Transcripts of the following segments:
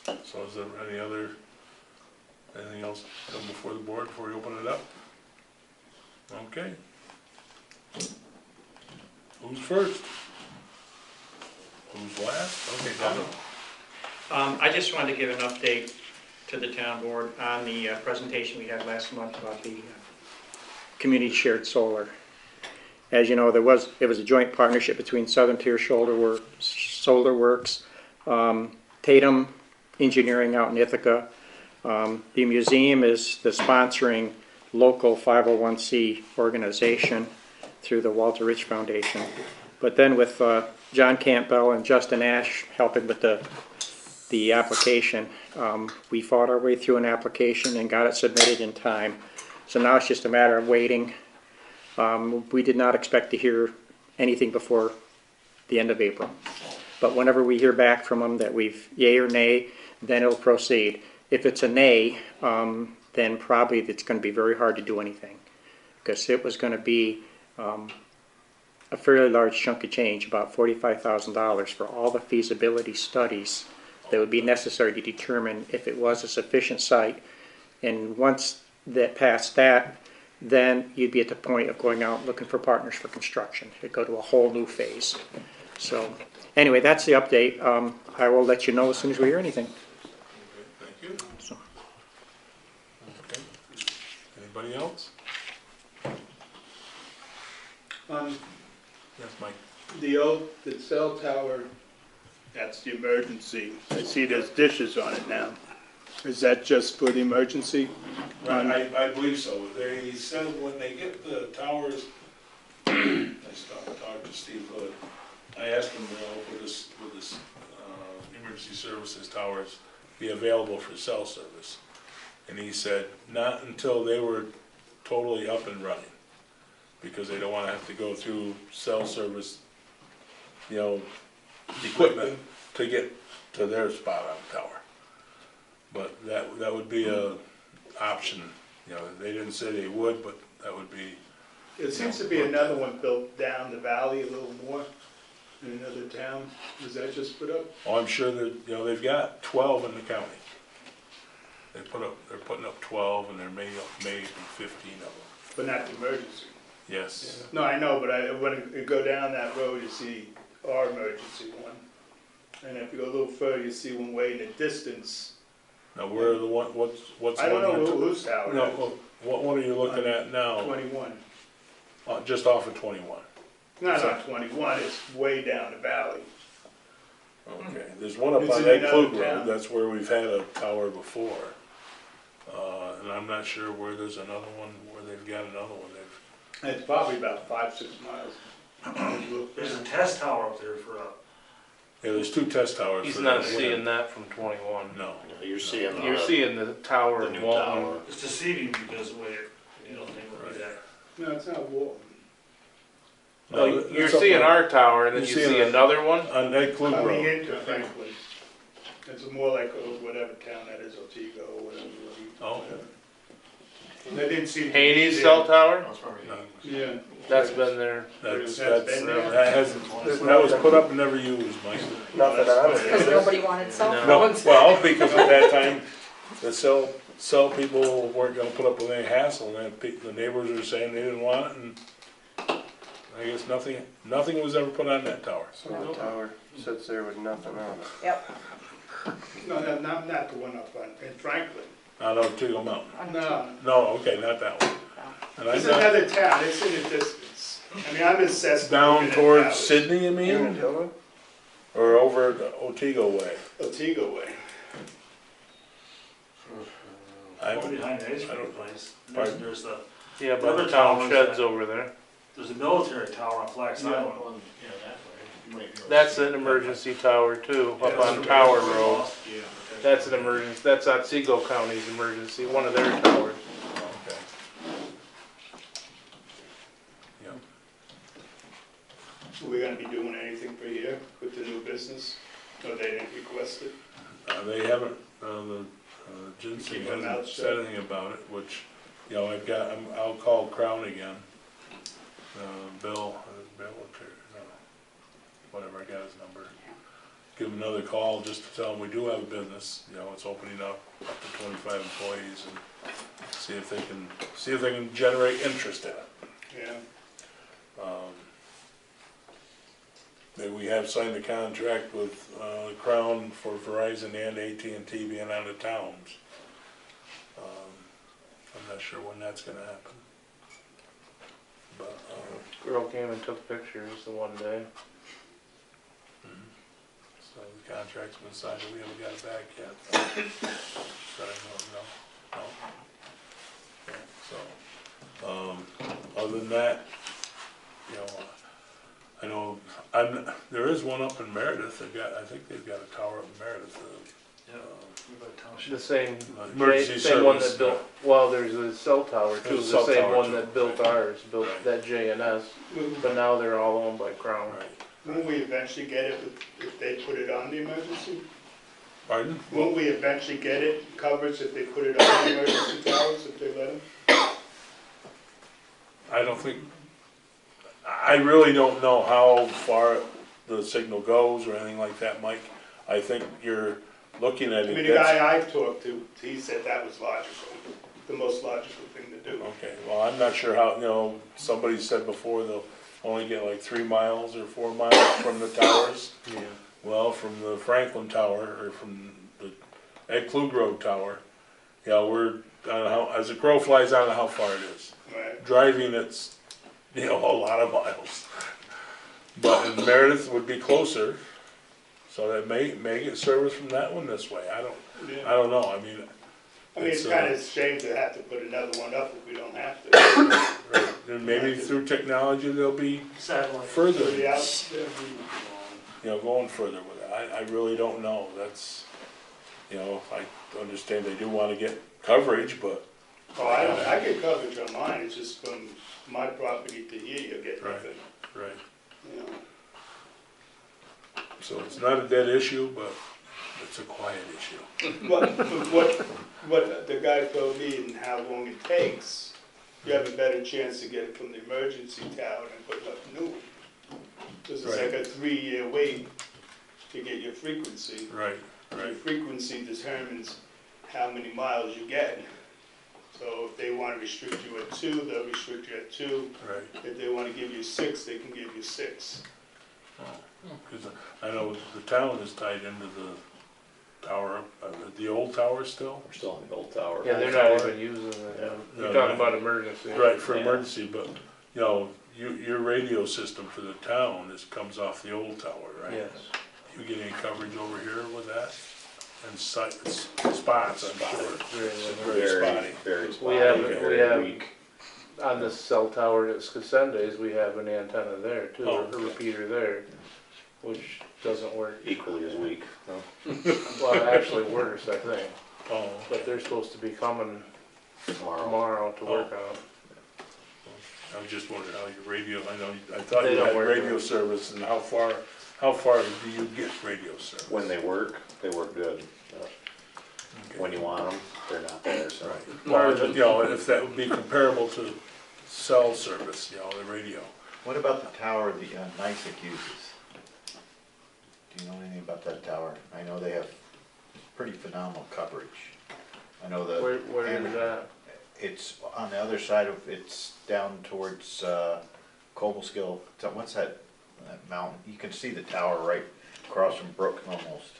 So is there anything else come before the board before we open it up? Okay. Who's first? Who's last? Okay, Don. I just wanted to give an update to the town board on the presentation we had last month about the community shared solar. As you know, it was a joint partnership between Southern Tier Solar Works, Tatum Engineering out in Ithaca. The museum is the sponsoring local 501c organization through the Walter Rich Foundation. But then with John Campbell and Justin Ash helping with the application, we fought our way through an application and got it submitted in time. So now it's just a matter of waiting. We did not expect to hear anything before the end of April. But whenever we hear back from them that we've yay or nay, then it'll proceed. If it's a nay, then probably it's going to be very hard to do anything, because it was going to be a fairly large chunk of change, about $45,000 for all the feasibility studies that would be necessary to determine if it was a sufficient site. And once that passed that, then you'd be at the point of going out looking for partners for construction. It'd go to a whole new phase. So anyway, that's the update. I will let you know as soon as we hear anything. Okay, thank you. So. Okay. Anybody else? Yes, Mike. The cell tower, that's the emergency. I see there's dishes on it now. Is that just for the emergency? I believe so. They said when they get the towers, I talked to Steve Hood. I asked him, would this emergency services towers be available for cell service? And he said not until they were totally up and running, because they don't want to have to go through cell service, equipment to get to their spot on the tower. But that would be a option. They didn't say they would, but that would be. There seems to be another one built down the valley a little more in another town. Was that just put up? Oh, I'm sure that they've got 12 in the county. They're putting up 12, and there may be 15 of them. But not the emergency. Yes. No, I know, but when you go down that road, you see our emergency one. And if you go a little further, you see one way in the distance. Now, where are the one? What's I don't the one know whose tower. No, what one are you looking at now? 21. Just off of 21. Not on 21. It's way down the valley. Okay. There's one up It's on in Egg another Klug Road. town. That's where we've had a tower before. And I'm not sure where there's another one. Where they've got another one. It's probably about 5-6 miles. There's a test tower up there for Yeah, there's 2 test towers. He's for not the seeing wind. that from 21. No. You're seeing You're seeing the tower the in new Walton. tower. it's deceiving because the way you don't think it'll be that. No, it's not Walton. Oh, No, you're it's up seeing on- our tower, and then You're you seeing see another one. on Egg Klug Coming Road. into Franklin. It's more like whatever town that is, Otego or whatever. Oh. They didn't see. Haney's cell tower. That's probably. No. Yeah. That's been there. That's been there? that was put up and never used, Mike. Nothing on Because it. nobody wanted cell No. No, phones. well, because at that time, the cell people weren't gonna put up with any hassle, and the neighbors were saying they didn't want it, and I guess nothing was ever put on that tower. So the tower sits there with nothing on it. Yep. No, not the one up in Franklin. On Otego Mountain. No. No, okay, not that one. And It's I'm not another town. It's in the distance. I mean, I'm assessed. down looking at towards towers. Sydney, you mean? Or over the Otego way? Otego way. I Over behind the ice I cream don't- place. Pardon? There's the Yeah, but Other the town towers sheds that- over there. there's a military tower on Flax Yeah. Island. That's an emergency tower too, Yeah, up that's on a Tower military Road. tower. Yeah. That's an emergency. That's Otsego County's emergency. One of their towers. Okay. Yeah. Are we gonna be doing anything for here with the new business? Or they didn't request it? They haven't, the Ginseng Keep them hasn't out, said anything about it, which, I'll call Crown again. Bill, or no, whatever, I got his number. give them another call just to tell them we do have a business, you know, it's opening up to 25 employees and see if they can generate interest in it. Yeah. Maybe we have signed a contract with the Crown for Verizon and AT&T being out of towns. I'm not sure when that's gonna happen. But, Girl came and took pictures the one day. so the contract's been signed, but we haven't got it back yet. So I don't know, no. So, other than that, you know, I know, there is one up in Meredith, I think they've got a tower up in Meredith. Yeah. We've got a township. The same, Emergency same one service. that built, well, there's a cell tower too, There's a the cell same tower, one too. that built ours, built Right. that J&S, but now they're all owned by Crown. Right. Won't we eventually get it if they put it on the emergency? Pardon? Won't we eventually get it coverage if they put it on the emergency towers, if they let them? I don't think, I really don't know how far the signal goes or anything like that, Mike. I think you're looking at I mean, it, the that's, guy I talked to, he said that was logical, the most logical thing to do. okay, well, I'm not sure how, you know, somebody said before they'll only get like 3 miles or 4 miles from the towers. Yeah. Well, from the Franklin Tower, or from the Ed Klug Road Tower, yeah, we're, I don't know how, as the crow flies, I don't know how far it is. Right. Driving, it's, you know, a lot of miles. But in Meredith would be closer, so that may get service from that one this way. I Yeah. don't know, I mean, I mean, it's It's, kind of a shame to have to put another one up if we don't have to. right, and maybe through technology they'll be Satellite. further, So, you yeah, know, going further with it. I really don't know, that's, you know, I understand they do wanna get coverage, but, oh, I get coverage on mine, it's just from my property to here, you get Right. nothing, right. you know. So it's not a dead issue, but it's a quiet issue. But what the guy told me and how long it takes, you have a better chance to get it from the emergency tower than putting up a new one. Because it's like a 3-year wait to get your frequency. Right, Your right, frequency determines how many miles you get. So if they want to restrict you at 2, they'll restrict you at 2. right. If they want to give you 6, they can give you 6. Because I know the town is tied into the tower, the old tower still. We're still on the old tower. Yeah, they're not even using it. Yeah. You're No, talking no. about emergency. Right, for Yeah. emergency, but, you know, your radio system for the town comes off the old tower, right? Yes. You get any coverage over here with that? And spots, I'm sure. Really. Very spotty. Very spotty, We have, very we have, weak. on this cell tower at Scasenda's, we have an antenna there too, Oh, a okay. repeater there, which doesn't work. Equally as weak. No? Well, actually worse, I think, Oh, but they're supposed to be coming Tomorrow. tomorrow to work Oh. on it. I was just wondering how your radio, I thought They you don't had work radio right. service, and how far do you get radio service? When they work good. Okay. When you want them, they're not there, so. Right. Well, you know, if that would be comparable to cell service, you know, the radio. What about the tower the NYSEC uses? Do you know anything about that tower? I know they have pretty phenomenal coverage. I know that. Where and is that? It's on the other side of, it's down towards Cobleskill. What's that mountain? You can see the tower right across from Brook almost.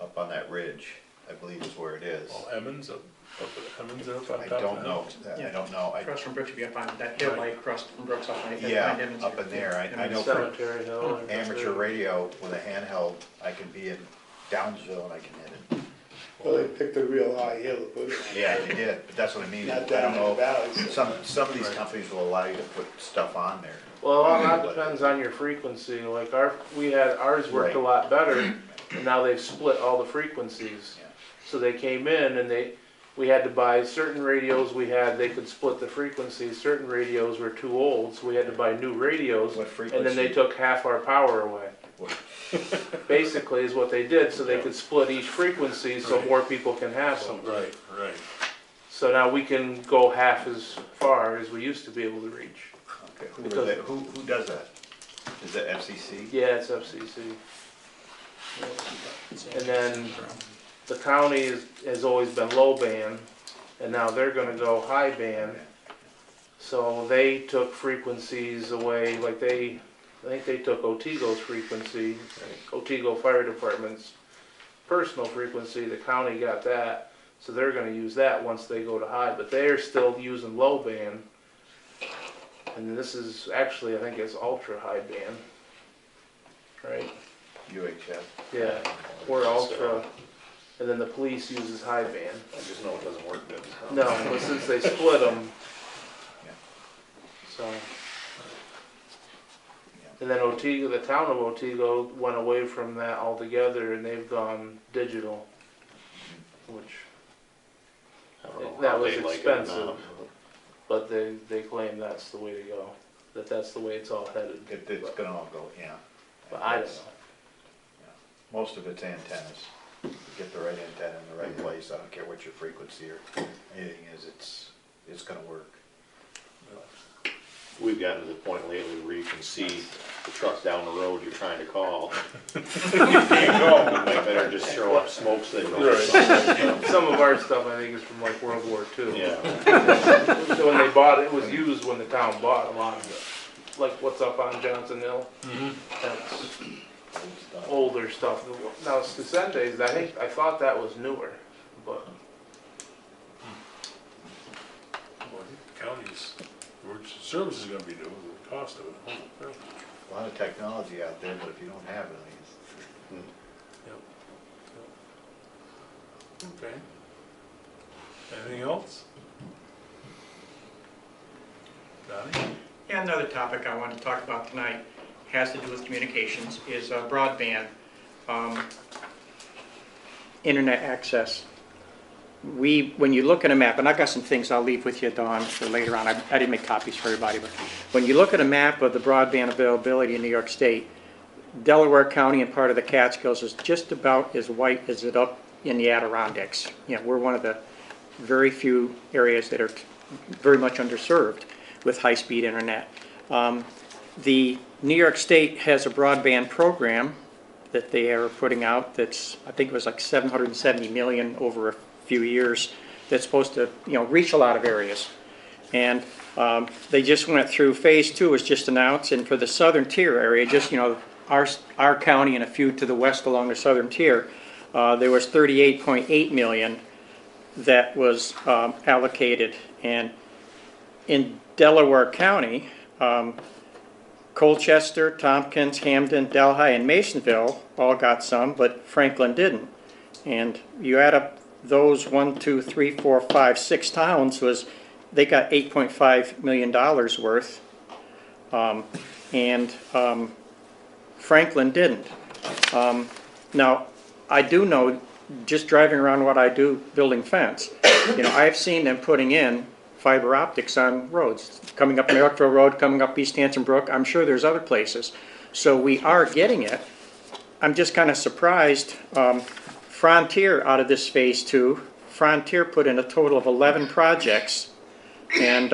Up on that ridge, I believe is where it is. Well, Emmons, up at Emmons, up on I top of don't that? know, Yeah. I don't know. Across from Brooks, be up on that hill, like across from Brooks, up on Yeah, Emmons up here. in there. I Emmons. know from Cemetery Hill. or amateur something. radio with a handheld, I can be in Downsville and I can hit it. Well, they picked a real high hill to put it on. Yeah, they did, but that's what I mean. I Not don't down in the know, valley. so- some of these companies will allow you to put stuff on there. Well, a lot depends on your frequency, like ours worked a Right. lot better, and now they've split all the frequencies. Yeah. So they came in and we had to buy certain radios, they could split the frequencies, certain radios were too old, so we had to buy new radios, What and then they frequency? took half our power away. What- Basically is what they did, so they could split each frequency so Right. more people can have them. Right, right. So now we can go half as far as we used to be able to reach. Okay, Because- who does that? Is it FCC? Yeah, it's FCC. And then the county has always been low band, and now they're gonna go high band. So they took frequencies away, like I think they took Otego's frequency, Otego Fire Department's personal frequency, the county got that. So they're gonna use that once they go to high, but they're still using low band. And this is actually, I think it's ultra high band, right? UHF. Yeah, we're ultra, and then the police uses high band. I just know it doesn't work good. No, but since they split them, so. And then Otego, the town of Otego went away from that altogether and they've gone digital, which, I don't know that how was they like it now. expensive. But they claim that's the way to go, that's the way it's all headed. It's gonna all go, yeah. But I don't know. Most of it's antennas. Get the right antenna in the right place, I don't care what your frequency or anything is, it's gonna work. We've gotten to the point lately where you can see the truck down the road you're trying to call. You might better just throw up smoke signals. Some of our stuff I think is from like World War II. Yeah. So when they bought it, it was used when the town bought a lot of it. Like what's up on Johnson Hill? That's older stuff. Now Susende's, I thought that was newer, but County's service is gonna be new, the cost of it. A lot of technology out there, but if you don't have it, Okay. Anything else? Donnie? Yeah, another topic I wanted to talk about tonight has to do with communications, is broadband, internet access. When you look at a map, and I've got some things I'll leave with you, Dawn, for later on. I didn't make copies for everybody, but when you look at a map of the broadband availability in New York State, Delaware County and part of the Catskills is just about as white as it up in the Adirondacks. You know, we're one of the very few areas that are very much underserved with high-speed internet. The New York State has a broadband program that they are putting out that's, I think it was like 770 million over a few years, that's supposed to, reach a lot of areas. And they just went through phase 2 was just announced, and for the southern tier area, just, our county and a few to the west along the southern tier, there was 38.8 million that was allocated. And in Delaware County, Colchester, Tompkins, Hamden, Delhi, and Masonville all got some, but Franklin didn't. And you add up those 6 towns, they got $8.5 million worth, and Franklin didn't. Now, I do know, just driving around what I do, building fence, I've seen them putting in fiber optics on roads, coming up Merrickville Road, coming up East Hanson Brook. I'm sure there's other places. So we are getting it. I'm just kind of surprised. Frontier, out of this phase 2, Frontier put in a total of 11 projects, and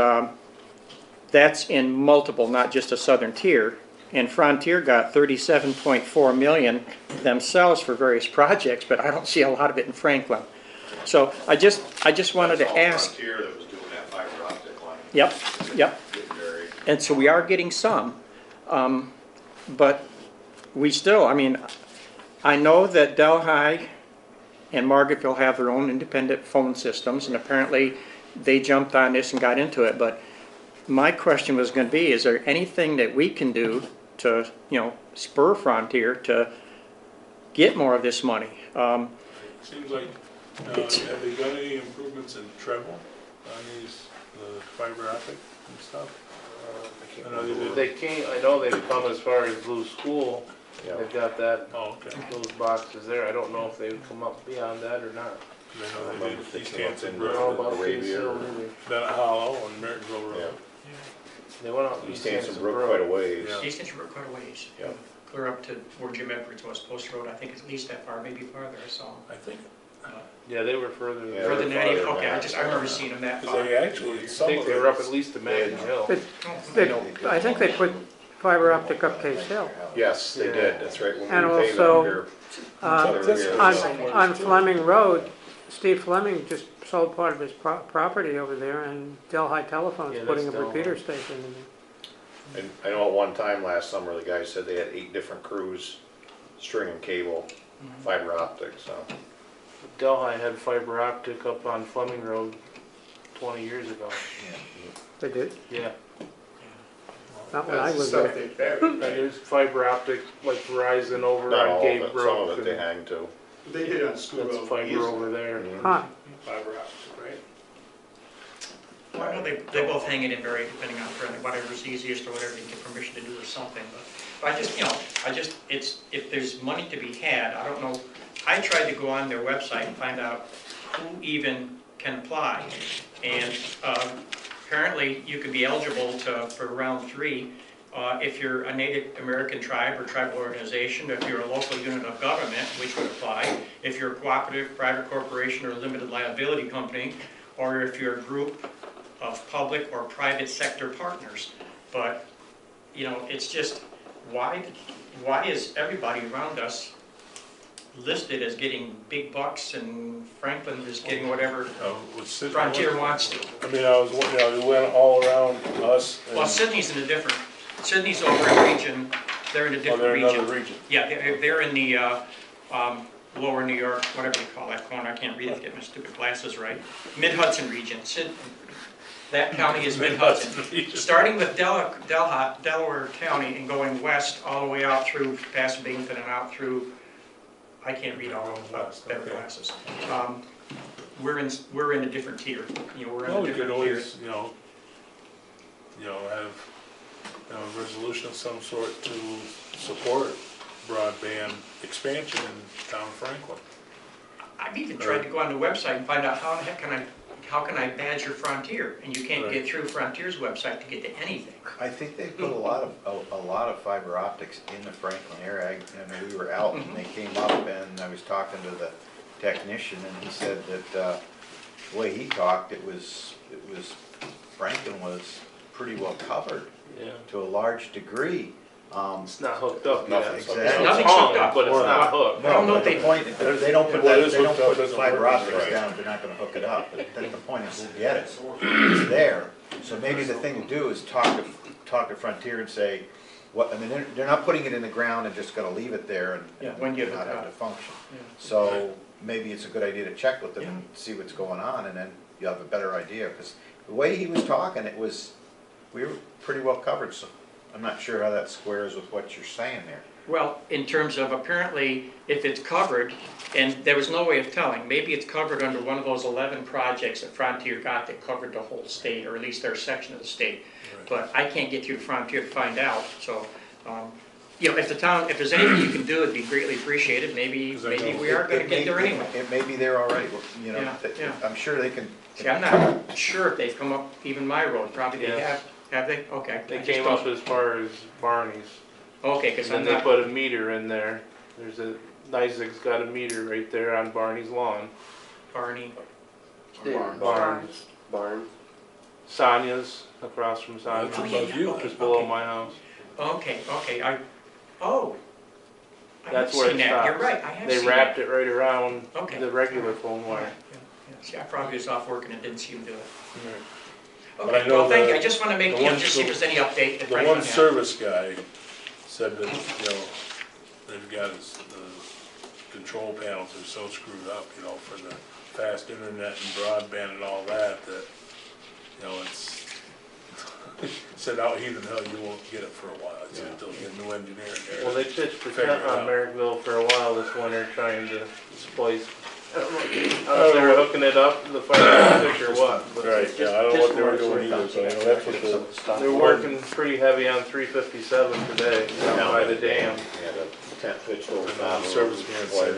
that's in multiple, not just a southern tier. And Frontier got 37.4 million themselves for various projects, but I don't see a lot of it in Franklin. So I just wanted to ask. Frontier that was doing that fiber optic line. Yep. And so we are getting some, but we still, I know that Delhi and Margaretville have their own independent phone systems, and apparently they jumped on this and got into it. But my question was going to be, is there anything that we can do to, spur Frontier to get more of this money? Seems like, have they got any improvements in Treble on these, the fiber optic and stuff? I know they did. I know they've come as far as Blue School. Yeah. They've got that, Oh, okay. those boxes there. I don't know if they've come up beyond that or not. I know they Remember did East fixing what's Hanson in I don't know Brook, about Arabia Phase Hill or- either. Bennett Hollow, and Martinsville Road. Yeah. They went out East Hanson Brook quite a ways. Yeah. East Hanson Brook quite a ways. Yeah. Clear up to where Jim Edwards was, Post Road. I think it's at least that far, maybe farther, I saw. I think, Yeah, they were further. Yeah. Further than that, farther okay, back. I remember seeing them that because far. they actually, I some think of they it were up is- at least to Madden Hill. I think they put fiber optic up Case Hill. Yes, they did, that's right. When we And paved also, up here, On Fleming Road, Steve Fleming just sold part of his property over there, and Delhi Telephone's Yeah, putting a that's Delhi. repeater station in there. and I know at one time last summer, the guy said they had 8 different crews stringing cable, fiber optic, so. Delhi had fiber optic up on Fleming Road 20 years ago. They did, Yeah. not when I That's was stuff there. they buried, And right? there's fiber optic like Verizon over Not on all of Gate it, Brook. some of it they and hang to. They did on School That's Road. fiber years over ago. there. Huh, Fiber optic, right? Well, I know they both hang it in very, depending on whatever's easiest or whatever you get permission to do or something, but I just, it's, if there's money to be had, I don't know, I tried to go on their website and find out who even can apply, and apparently you could be eligible for round 3 if you're a Native American tribe or tribal organization, if you're a local unit of government, which would apply, if you're a cooperative, private corporation, or limited liability company, or if you're a group of public or private sector partners. But, it's just, why is everybody around us listed as getting big bucks and Franklin is getting whatever With Sydney, Frontier wants to? I mean, we went all around us. and- Well, Sydney's in a different, Sydney's over in region, they're in a Oh, different they're region. another region. Yeah, they're in the lower New York, whatever you call that corner, I can't read it, get my stupid glasses right. Mid-Hudson region, that county is Mid-Hudson. Starting with Delaware County and going west all the way out through past Binghamton and out through, I can't read all of them, better Okay. glasses. We're in a different tier, we're in Well, a we could different tier. always, have, a resolution of some sort to support broadband expansion in town of Franklin. I've even tried to go on the website and find out how the heck how can I badge your Frontier? And you can't get through Frontier's website to get to anything. I think they put a lot of fiber optics in the Franklin area. And we were out and they came up and I was talking to the technician and he said that, the way he talked, it was, Franklin was pretty well covered Yeah. to a large degree. It's not hooked up yet. Nothing's hooked Exactly. up. Nothing's hooked up. But it's not hooked. I don't know No, if but they- the point, they don't put Well, it that, is they don't hooked up, put doesn't fiber work, optics right. down, they're not gonna hook it up, but then the point is, we'll get it, it's there. So maybe the thing to do is talk to Frontier and say, I mean, they're not putting it in the ground and just gonna leave it there Yeah, and when you not hook have up. to function. Yeah. So maybe it's a good idea to check with them Yeah. and see what's going on, and then you'll have a better idea, because the way he was talking, we were pretty well covered, so I'm not sure how that squares with what you're saying there. Well, in terms of apparently, if it's covered, and there was no way of telling, maybe it's covered under one of those 11 projects that Frontier got that covered the whole state, or at least their section of the state. But I can't get through Frontier to find out, so, if there's anything you can do, it'd be greatly appreciated, maybe we are gonna get there anyway. It may be there already, Yeah, yeah. I'm sure they can. See, I'm not sure if they've come up even my road, probably they Yes. have they? Okay. They I just came don't- up as far as Barney's. Okay, because And I'm then they not, put a meter in there. Nizick's got a meter right there on Barney's lawn. Barney, Barnes. Sonia's across from That's Sonia's, above you. just below my house. okay, I have That's where seen it that, you're stops. right, I have They seen wrapped that. it right around Okay. the regular phone wire. See, I probably was off work and it didn't see him do it. But I Okay, know well, thank you, the- I just want to make, the one- just see if there's any update that The Franklin one had. service guy said that, they've got the control panels are so screwed up, for the fast internet and broadband and all that, it's, said out Heathen Hill, you won't get it for a while, it's until you get a new engineer in there. Well, they pitched the Figure tent it on out. Merrickville for a while this winter trying to splice. I don't know if they were hooking it up to the fiber optic or what, but Right, yeah, I don't know what they were doing either, but that's what they're working pretty heavy on 357 today down by the dam. Yeah, the tent pitched over. the service man said,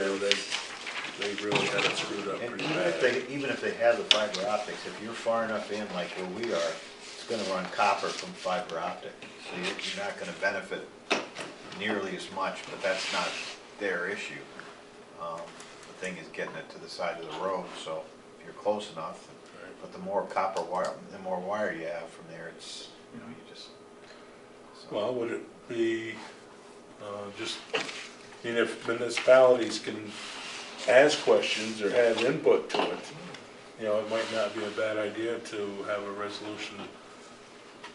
they really had it screwed up And pretty bad. even if they have the fiber optics, if you're far enough in like where we are, it's gonna run copper from fiber optic. So you're not gonna benefit nearly as much, but that's not their issue. The thing is getting it to the side of the road, so if you're close enough, but the more copper wire, the more wire you have from there, it's, you just. Well, would it be, just, I mean, if municipalities can ask questions or have input to it, you know, it might not be a bad idea to have a resolution,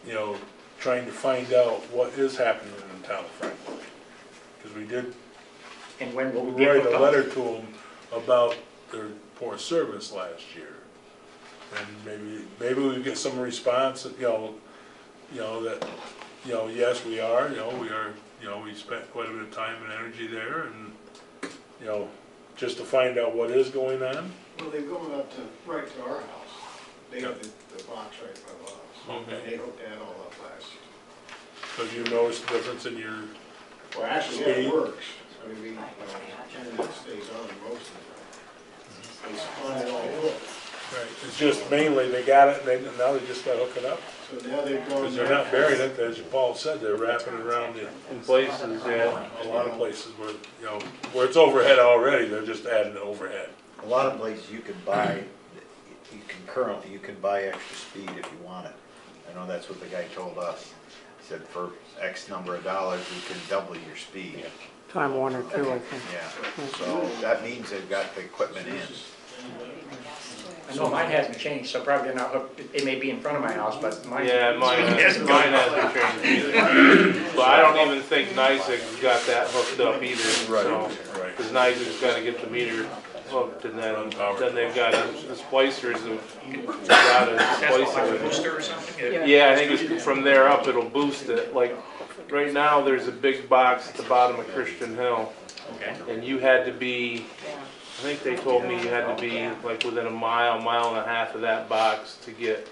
you know, trying to find out what is happening in the town of Franklin. Because we did And when will we be write able a to? letter to them about their poor service last year. And maybe we get some response, that, you know, that, you know, yes, we are, we spent quite a bit of time and energy there, and, you know, just to find out what is going on. Well, they're going up to, right to our house. They got the box right by the house. Okay. They hooked that all up last year. Have you noticed the difference in your, Well, actually, Speed. it works. I mean, the internet stays on most of the time. They spun it all hooked. it's just mainly they got it, and now they just gotta hook it up. So now they've gone. Because they're not burying it, as Paul said, they're wrapping it around In places, yeah. a lot of places where, you know, where it's overhead already, they're just adding it overhead. A lot of places you can buy, you can buy extra speed if you want it. I know that's what the guy told us. He said for X number of dollars, you can double your speed. Time Warner too, I think. Yeah, so that means they've got the equipment in. I know mine hasn't changed, so probably not hooked, it may be in front of my house, but mine. Yeah, mine hasn't changed either. But I don't even think NYSEG's got that hooked up either, so. Right. Because NYSEG's gotta get the meter hooked, and then they've got the splicers have got a That's what, like a splicer. booster or something? Yeah, I think it's from there up, it'll boost it. Like, right now, there's a big box at the bottom of Christian Hill, Okay. and you had to be, I think they told me you had to be like within a mile and a half of that box to get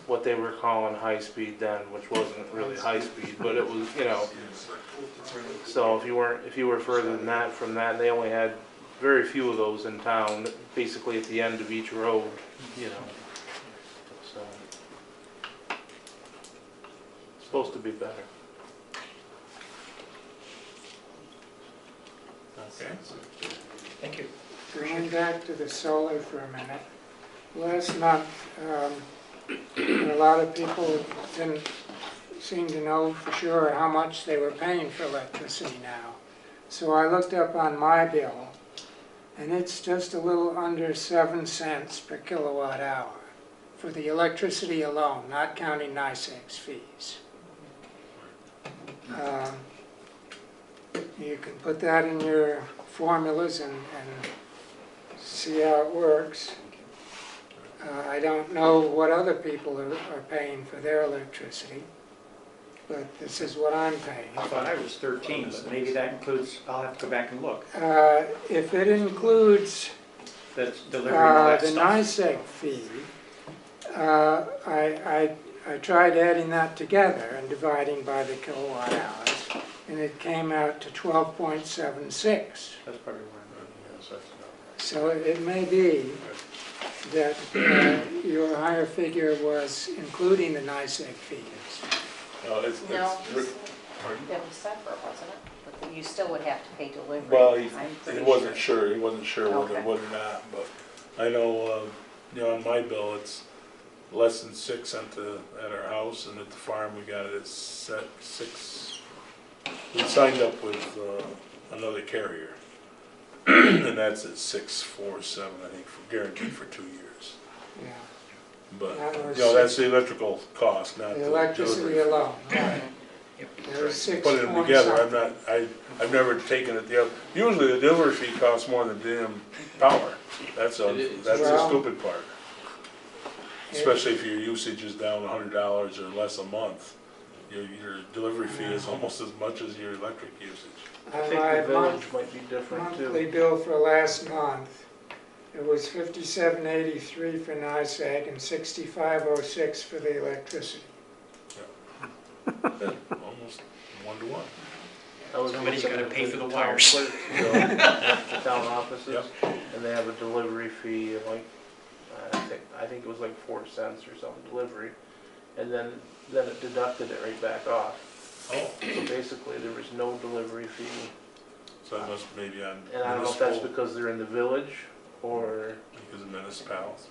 what they were calling high speed then, which wasn't really high speed, but it was, you know. So if you were further than that from that, they only had very few of those in town, basically at the end of each road, you know. So it's supposed to be better. Okay. Thank you. Going back to the solar for a minute. Last month, a lot of people didn't seem to know for sure how much they were paying for electricity now. So I looked up on my bill, and it's just a little under 7 cents per kilowatt hour for the electricity alone, not counting NYSEG's fees. You can put that in your formulas and see how it works. I don't know what other people are paying for their electricity, but this is what I'm paying. I thought I was 13, but maybe that includes, I'll have to go back and look. If it includes The delivery and all that the stuff. NYSEG fee, I tried adding that together and dividing by the kilowatt hours, and it came out to 12.76. That's probably where So it may be that your higher figure was including the NYSEG fees. No, No, it was separate, wasn't it? But you still would have to pay delivery. well, I'm he pretty wasn't sure. sure, he wasn't sure whether it Okay. would or not, but I know, you know, on my bill, it's less than 6 cents at our house, and at the farm, we got it at 6. We signed up with another carrier, and that's at 647, I think, guaranteed for 2 years. Yeah. But, That was you know, that's the electrical cost, not The the electricity delivery. alone, right. There was 6 Put it point together, something. I've never taken it the other, usually the delivery fee costs more than damn power. That's the Well- stupid part. Especially if your usage is down $100 or less a month, your delivery fee is almost as much as your electric usage. I On think my the village might be different monthly too. bill for last month, it was $57.83 for NYSEG and $65.06 for the electricity. Almost 1 to 1. I was Somebody's looking gotta at pay the for the town wires. clerk, you know, the town offices, Yep. and they have a delivery fee of like, I think it was like 4 cents or something delivery, and then it deducted it right back off. Oh, So basically, there was no delivery fee, so it must maybe on and I don't know if that's municipal. because they're in the village, or, Because of municipalities.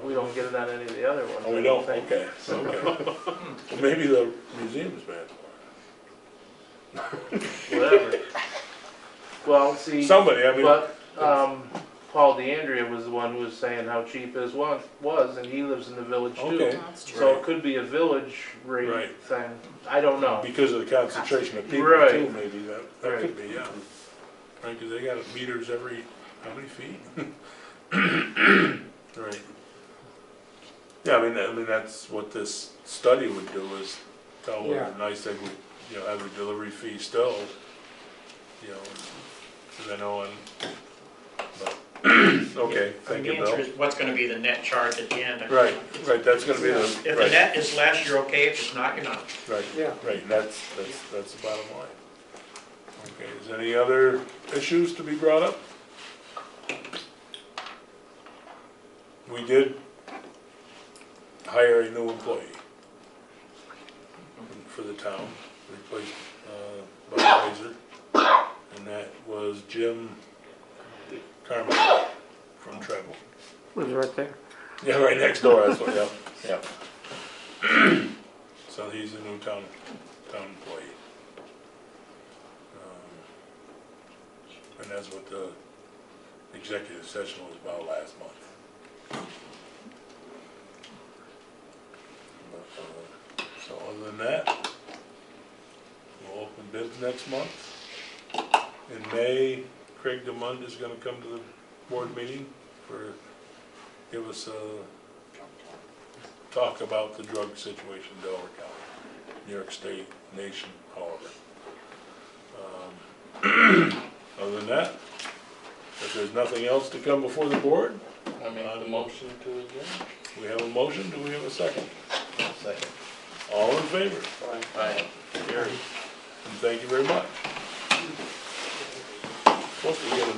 we don't get it on any of the other ones. Oh, we I don't, think. okay, okay. Well, maybe the museum's bad. Whatever. Well, see. Somebody, I mean. But, Paul DeAndrea was the one who was saying how cheap his was, and he lives in the village too. Okay. That's true. So it could be a village rate Right. thing, I don't know. Because of the concentration of people Right. too, maybe that Right. could be, yeah. Right, because they got meters every, how many feet? Right. Yeah, I mean, that's what this study would do, is tell Yeah. what nice they would, have a delivery fee still, because I know, but, okay, thank you, The answer Bill. is, what's gonna be the net charge at the end? Right, that's gonna be If the, the right, net is less, you're okay, if it's not, you're not. right, Yeah. right, that's the bottom line. Okay, is there any other issues to be brought up? We did hire a new employee for the town, replaced Buddy Weiser, and that was Jim Carmen from Treble. Was right there. Yeah, right next door, that's what, yeah. So he's a new town employee. And that's what the executive session was about last month. So other than that, we'll open bids next month. In May, Craig DeMund is gonna come to the board meeting give us a talk about the drug situation in Delaware County, New York State, nation, however. Other than that, if there's nothing else to come before the board, I make the motion to adjourn. we have a motion, do we have a second? Second. All in favor? Aye. Carried. And thank you very much. Supposed to get a